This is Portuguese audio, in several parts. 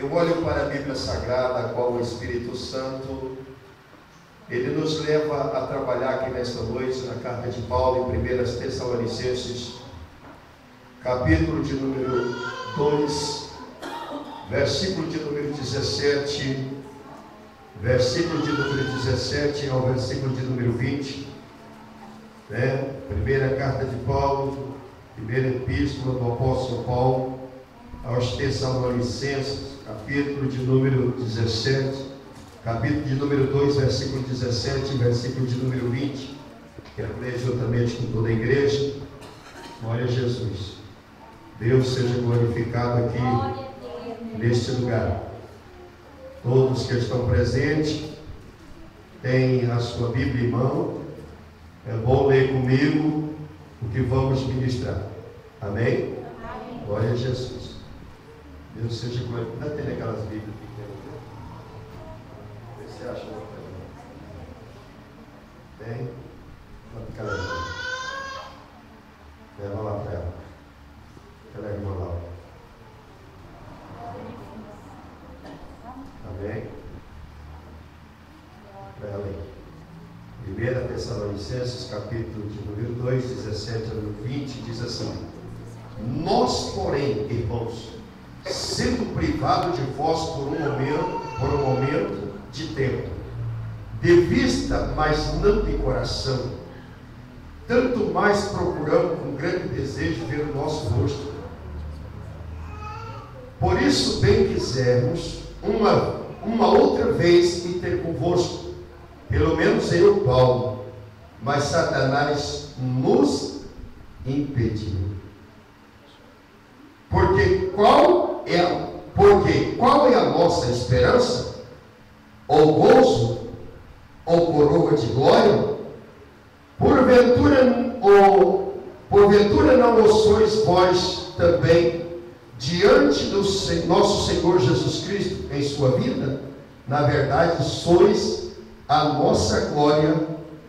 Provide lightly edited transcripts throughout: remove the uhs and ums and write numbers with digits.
Eu olho para a Bíblia Sagrada, a qual o Espírito Santo, ele nos leva a trabalhar aqui nesta noite, na carta de Paulo, em 1 Tessalonicenses, capítulo de número 2, versículo de número 17, versículo de número 17 ao versículo de número 20, né? Primeira carta de Paulo, primeira epístola do apóstolo Paulo aos Tessalonicenses, capítulo de número 17, capítulo de número 2, versículo 17 e versículo de número 20. Quero ler juntamente com toda a igreja. Glória a Jesus. Deus seja glorificado aqui neste lugar. Todos que estão presentes têm a sua Bíblia em mão. É bom ler comigo o que vamos ministrar. Amém? Amém. Glória a Jesus. Deus seja glorificado. Ainda tem aquelas Bíblias pequenas, né? Vê se acha uma coisa. Tem? Vou ficar aí. Leva lá para ela. Aquela irmã lá. Amém? Para ela aí. 1 Tessalonicenses, capítulo de número 2, 17 ao 20, diz assim: Nós, porém, irmãos, sendo privados de vós por um momento de tempo, de vista, mas não de coração, tanto mais procuramos com grande desejo ver o nosso rosto. Por isso bem quisermos uma outra vez ir ter convosco, pelo menos eu, Paulo, mas Satanás nos impediu. Porque qual é a nossa esperança? Ou gozo? Ou coroa de glória? Porventura não o sois vós também diante do nosso Senhor Jesus Cristo em sua vida? Na verdade, sois a nossa glória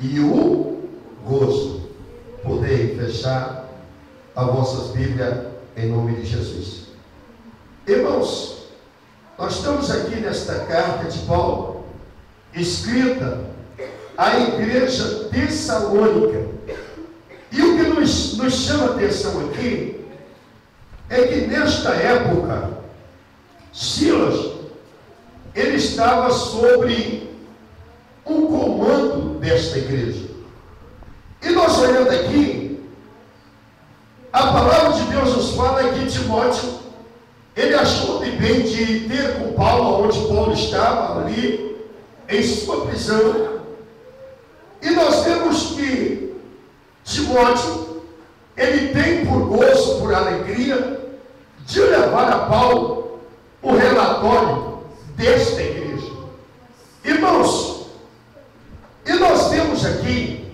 e o gozo. Podem fechar as vossas Bíblias em nome de Jesus. Irmãos, nós estamos aqui nesta carta de Paulo, escrita à igreja tessalônica. E o que nos chama a atenção aqui é que nesta época Silas, ele estava sobre o comando desta igreja. E nós olhando aqui, a palavra de Deus nos fala que Timóteo, ele achou de bem de ter com Paulo, onde Paulo estava ali, em sua prisão. E nós vemos que Timóteo, ele tem por gozo, por alegria, de levar a Paulo o relatório desta igreja. Irmãos, e nós vemos aqui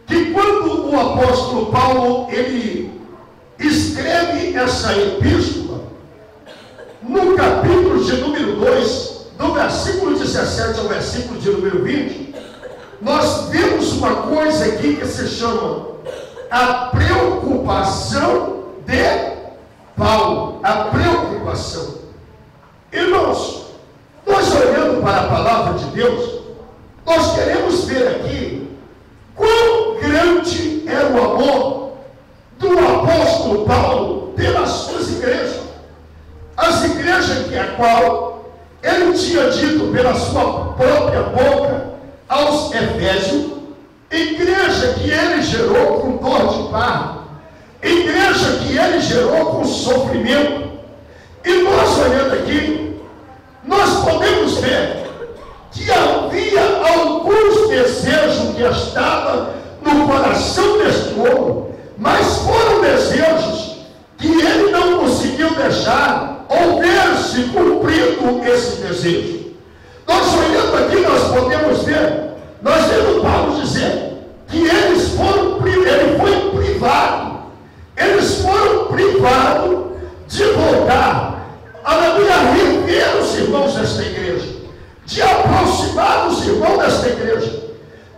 que quando o apóstolo Paulo, ele escreve essa epístola, no capítulo de número 2, do versículo 17 ao versículo de número 20, nós vemos uma coisa aqui que se chama a preocupação de Paulo. A preocupação. Irmãos, nós olhando para a palavra de Deus, nós queremos ver aqui quão grande era o amor do apóstolo Paulo pelas suas igrejas. As igrejas que a qual ele tinha dito pela sua própria boca aos Efésios, igreja que ele gerou com dor de parto, igreja que ele gerou com sofrimento. E nós olhando aqui, nós podemos ver que havia alguns desejos que estavam no coração deste homem, mas foram desejos que ele não conseguiu deixar ou ver-se cumprido esse desejo. Nós olhando aqui, nós podemos ver, nós vemos Paulo dizer que ele foi privado, eles foram privados de voltar a rever os irmãos desta igreja, de aproximar os irmãos desta igreja.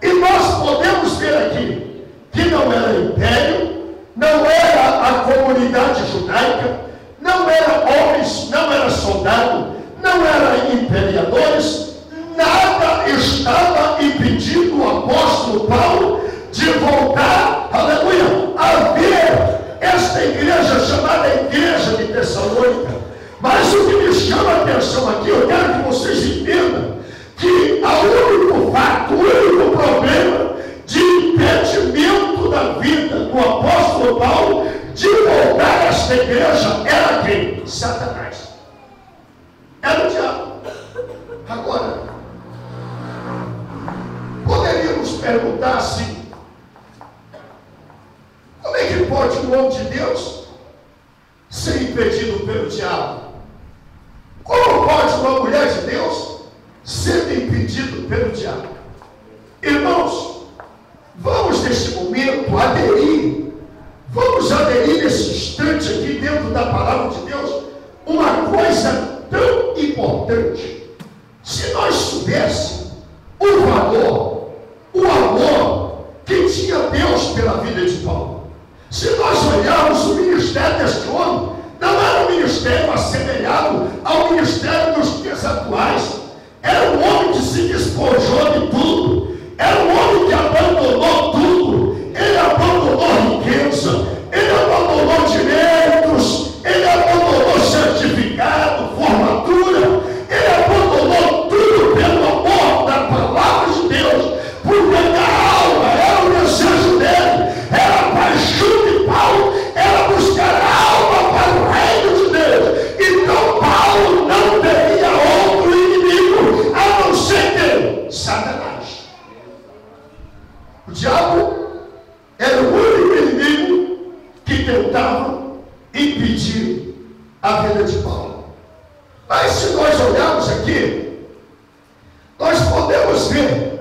E nós podemos ver aqui que não era império, não era a comunidade judaica, não era homens, não era soldado, atenção aqui, eu quero que vocês entendam que o único fato, o único problema de impedimento da vida do apóstolo Paulo de voltar a esta igreja era quem? Satanás. Era o diabo. Agora, poderíamos perguntar assim: como é que pode um homem de Deus ser impedido pelo diabo? Como pode uma mulher de Deus ser impedido pelo diabo? Irmãos, vamos neste momento aderir, vamos aderir nesse instante aqui dentro da palavra de Deus, uma coisa tão importante. Se nós soubéssemos o valor, o amor que tinha Deus pela vida de Paulo, se nós olharmos o ministério deste homem, não era um ministério assemelhado ao ministério dos dias atuais. Era um homem que se despojou de tudo, era um homem que abandonou tudo. Ele abandonou riqueza, ele abandonou direitos, ele abandonou certificado, formatura, ele abandonou tudo pelo amor da palavra de Deus, porque a alma era o desejo dele, era a paixão de Paulo, era buscar a alma para o reino de Deus. Então Paulo não teria outro inimigo a não ser quem? Satanás. O diabo era o único inimigo que tentava impedir a vida de Paulo. Mas se nós olharmos aqui, nós podemos ver,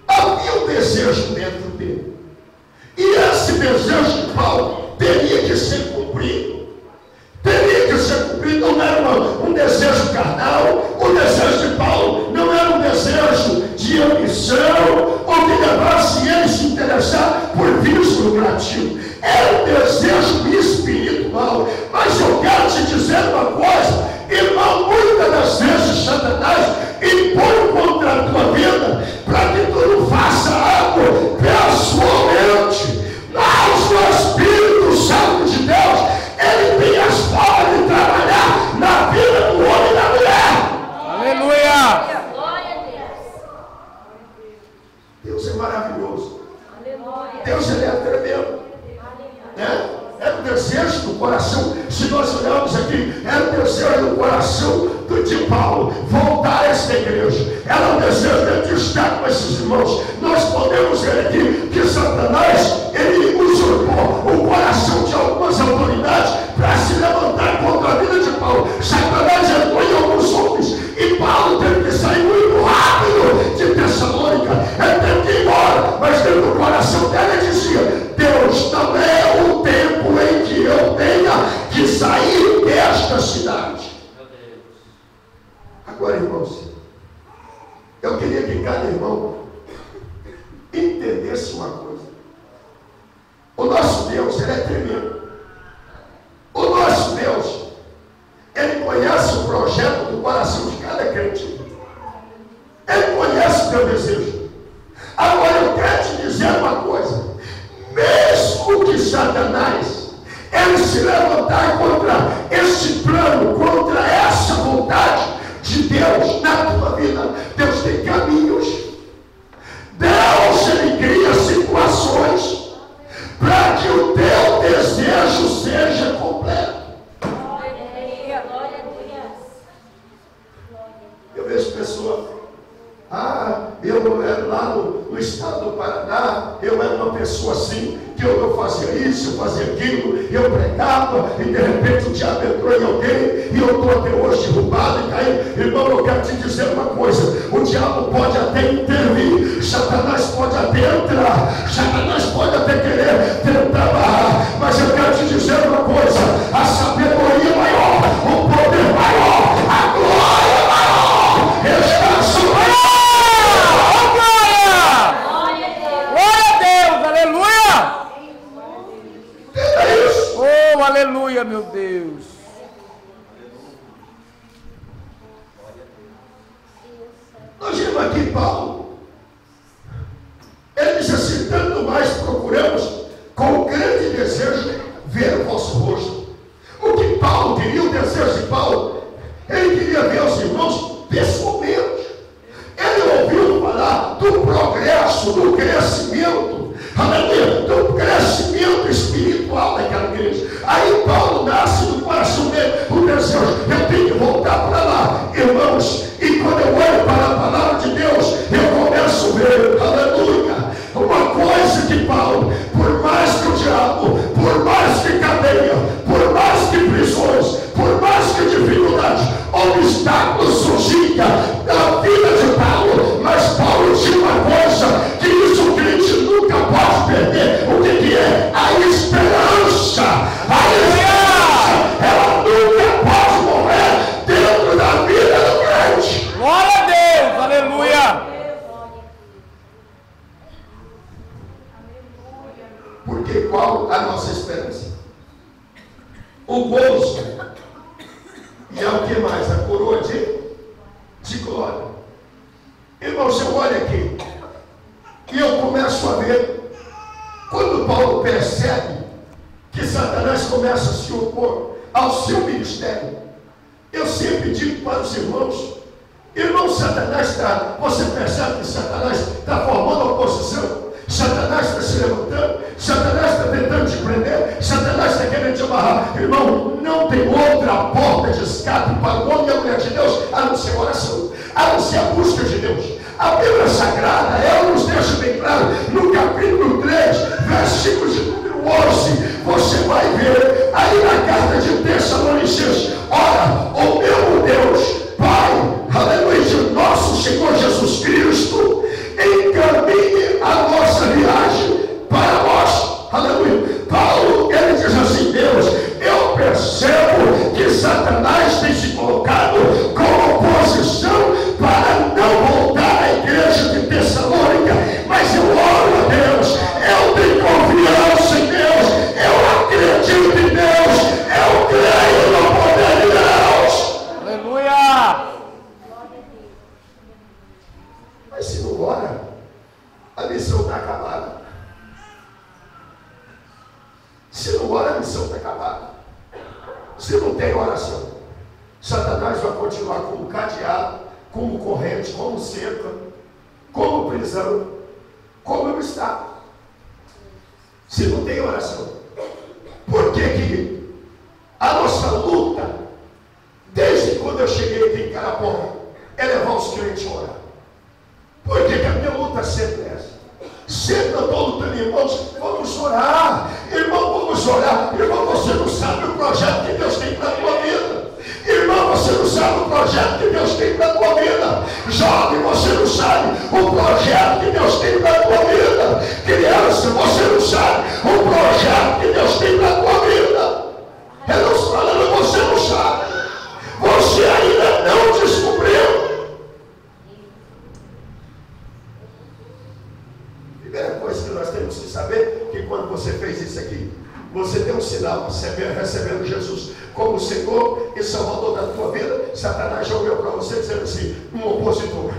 havia um desejo dentro dele. E esse desejo de Paulo teria que ser cumprido. Teria que ser cumprido, não era um desejo carnal. O desejo de Paulo não era um desejo de ambição, ou que levasse ele se interessar por vícios lucrativos. Era um desejo espiritual. Mas eu quero te dizer uma coisa, irmão, muitas das vezes Satanás impõe contra a tua vida para que tu não faça algo pessoalmente. Mas o Espírito Santo de Deus, ele tem as formas de trabalhar na vida do homem e da mulher. Aleluia! Glória a Deus. Deus é maravilhoso. Aleluia. Deus, ele é tremendo, né? Era o desejo do coração. Se nós olharmos aqui, era o desejo do coração de Paulo voltar a esta igreja. Era o desejo dele de estar com esses irmãos. Nós podemos ver aqui que Satanás, ele usurpou o coração de algumas autoridades para se levantar contra a vida de Paulo. Satanás entrou em alguns homens e Paulo teve que sair muito rápido de Tessalônica. Ele teve que ir embora, mas dentro do coração dele ele dizia: Deus, não é o tempo em que eu tenha que sair desta cidade. Agora, irmãos, eu queria que cada irmão entendesse uma coisa. O nosso Deus, ele é tremendo. O nosso Deus, ele conhece o projeto do coração de cada crente. Ele conhece o teu desejo. Agora eu quero te dizer uma coisa: mesmo que Satanás ele se levantar contra esse plano, contra essa vontade de Deus na tua vida, Deus tem caminhos. Deus, ele cria situações para que o teu desejo seja completo. Glória a Deus. Eu vejo pessoas: eu era lá no estado do Paraná, eu era uma pessoa assim, que eu fazia isso, eu fazia aquilo, eu pregava, e de repente o diabo entrou em alguém, e eu estou até hoje derrubado e caído. Irmão, eu quero te dizer uma coisa: o diabo pode até intervir, Satanás pode até entrar, Satanás pode até querer tentar barrar, mas eu quero te dizer uma coisa: a sabedoria maior, o poder maior, a glória maior está sobre aleluia, meu Deus. Nós vimos aqui Paulo. Ele diz assim: tanto mais procuramos com grande desejo ver o vosso rosto. O que Paulo queria, o desejo de Paulo, ele queria queria ver os irmãos pessoalmente. Ele ouviu falar do progresso, do crescimento, aleluia, do crescimento espiritual daquela igreja. Aí Paulo nasce no coração dele o desejo, eu tenho que voltar para lá, irmãos. E quando eu olho para a palavra de Deus, eu começo a ver, aleluia, uma coisa que Paulo, por mais que o diabo, por mais que cadeia, por mais que prisões, por mais que dificuldade, obstáculos surgia na vida de Paulo, mas Paulo tinha uma coisa que isso o crente nunca pode perder. O que é? A esperança. A esperança, ela nunca pode morrer dentro da vida do crente. Glória a Deus, aleluia. Porque qual a nossa esperança? O gozo. E é o que mais? A coroa de glória. Irmãos, eu olho aqui e eu começo a ver, quando Paulo percebe que Satanás começa a se opor ao seu ministério, eu sempre digo para os irmãos, Satanás está, você percebe que Satanás está formando oposição, Satanás está se levantando, Satanás está tentando te prender, Satanás está querendo te amarrar. Irmão, não tem outra porta de escape para o homem e a mulher de Deus, a não ser a oração, a não ser a busca de Deus. A Bíblia Sagrada, ela nos deixa bem claro, no capítulo 3, versículo de número 11, você vai ver, aí na carta de Tessalonicenses, ora, o meu Deus, Pai, aleluia, de nosso Senhor Jesus Cristo, encaminhe a nossa viagem para nós, aleluia. Paulo, ele diz assim, Deus, eu percebo que Satanás tem se colocado como oposição para não voltar à igreja de Tessalônica, mas eu oro a Deus, eu tenho confiança em Deus, eu acredito em Deus, eu creio no poder de Deus. Aleluia. Mas se não ora, a missão está acabada. Se não ora, a missão está acabada. Se não tem oração, Satanás vai continuar como cadeado, como corrente, como cerca, como prisão, como está. Se não tem oração, por que a nossa luta, desde quando eu cheguei aqui em Caraponga, é levar os crentes a orar? Por que a minha luta sempre é essa? Sempre eu estou lutando, irmãos, vamos orar, irmão, vamos orar. Irmão, você não sabe o projeto que Deus tem para a tua vida. Irmão, você não sabe o projeto que Deus tem para a tua vida. Jovem, você não sabe o projeto que Deus tem para a tua vida. Criança, você não sabe o projeto que Deus tem para a tua vida. Eu não falando, você não sabe. Você ainda não descobriu. Primeira coisa que nós temos que saber, que quando você fez isso aqui, você deu um sinal, recebendo Jesus como Senhor e Salvador da tua vida. Satanás já olhou para você dizendo assim, um opositor,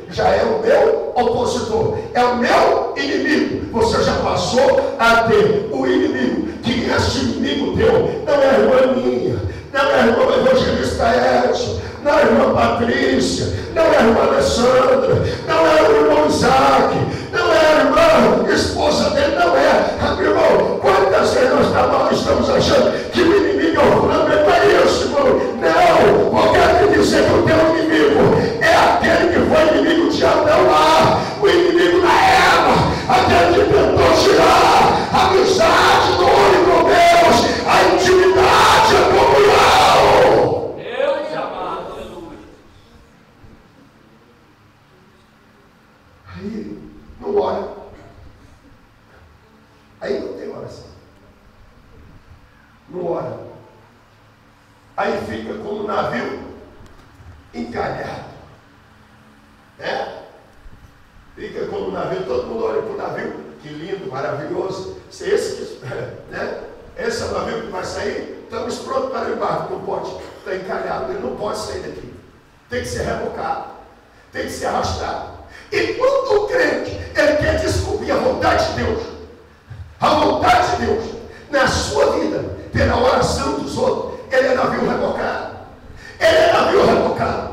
já é o meu opositor, é o meu inimigo. Você já passou a ter o inimigo, que esse inimigo teu não é a irmã minha, não é a irmã evangelista Edson, não é a irmã Patrícia, não é a irmã Alessandra, não é o irmão Isaac, não é a irmã esposa dele, não é. Irmão, quantas vezes nós estamos achando que o inimigo é o fulano, não é isso, irmão. Não, eu quero te dizer que o teu inimigo é aquele que foi inimigo de Adão lá, o inimigo da Eva, aquele que tentou tirar a amizade do único Deus, a intimidade, a comunhão. Deus amado, aleluia. Aí não ora. Aí não tem oração. Não ora. Aí fica como um navio encalhado. Né? Fica como um navio, todo mundo olha para o navio, que lindo, maravilhoso. Se esse, né? Esse é o navio que vai sair, estamos prontos para o embarque. Não pode, está encalhado, ele não pode sair daqui. Tem que ser rebocado, tem que ser arrastado. E quando o crente, ele quer descobrir a vontade de Deus, a vontade de Deus na sua vida, pela oração dos outros, ele é navio rebocado. Ele é navio rebocado.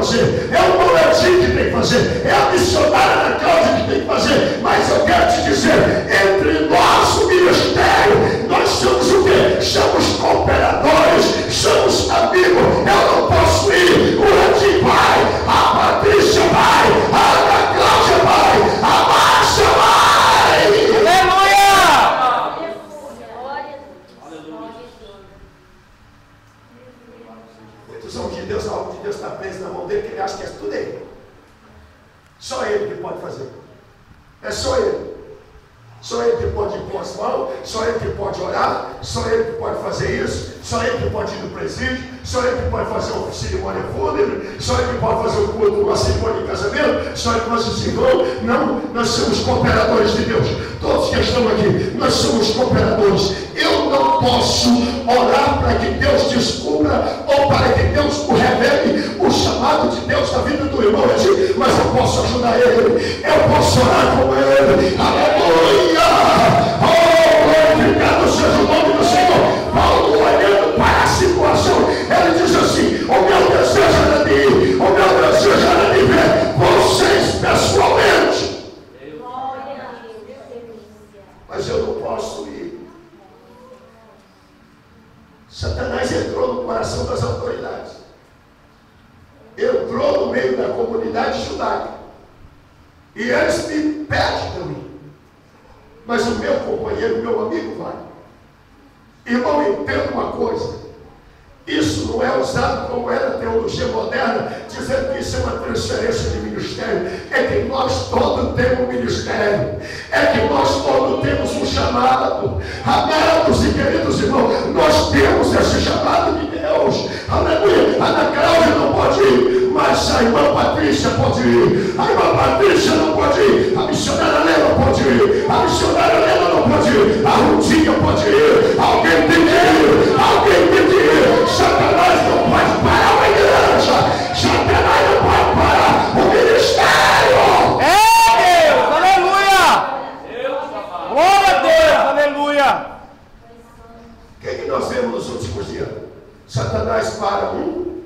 fazer, é o Molezinho que tem que fazer, é a missionária da Cláudia que tem que fazer. Mas eu quero te dizer, entre nós, o ministério, nós somos o quê? Somos cooperadores, somos amigos. Eu não posso ir, o Randim vai, a Patrícia vai, a Ana Cláudia vai, a Márcia vai. Aleluia! Muitos são de Deus, a obra de Deus está presa na mão dele, que ele acha que é tudo ele. Só ele que pode fazer. É só ele. Só ele que pode impor as mãos, só ele que pode orar, só ele que pode fazer isso, só ele que pode ir no presídio, só ele que pode fazer uma cerimônia fúnebre, só ele que pode fazer o culto, uma cerimônia de casamento, só ele que faz esse irmão. Não, nós somos cooperadores de Deus. Todos que estão aqui, nós somos cooperadores. Eu não posso orar para que Deus descubra ou para que Deus o revele o chamado de Deus na vida do irmão, mas eu posso ajudar ele, eu posso orar com ele. Aleluia! Oh, glorificado seja o nome do Senhor. Paulo, olhando para a situação, ele diz assim: o meu desejo era de ir, o meu desejo era de ver vocês pessoalmente. Mas eu não posso ir. Satanás entrou no coração das autoridades, entrou no meio da comunidade judaica, e eles me pedem para mim. Mas o meu companheiro, meu amigo vai. Irmão, entenda uma coisa. Isso não é usado como é na teologia moderna, dizendo que isso é uma transferência de ministério. É que nós todos temos um ministério. É que nós todos temos um chamado. Amados e queridos irmãos, nós temos esse chamado de Deus. Aleluia. A Ana Cláudia não pode ir, mas a irmã Patrícia pode ir. A irmã Patrícia não pode ir. A missionária Helena pode ir. A missionária Helena não pode ir. A Rudinha pode ir. Alguém tem que ir. Alguém tem que ir. Satanás não pode parar a igreja. Satanás não pode parar o ministério. É Deus, aleluia! Glória a Deus, aleluia! O que nós vemos nos últimos dias? Satanás para um,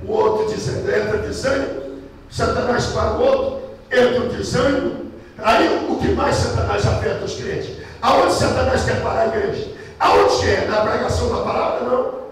o outro entra desânimo. Satanás para o outro, entra o desânimo. Aí o que mais Satanás afeta os crentes? Aonde Satanás quer parar a igreja? Aonde é? Na pregação da palavra? Não.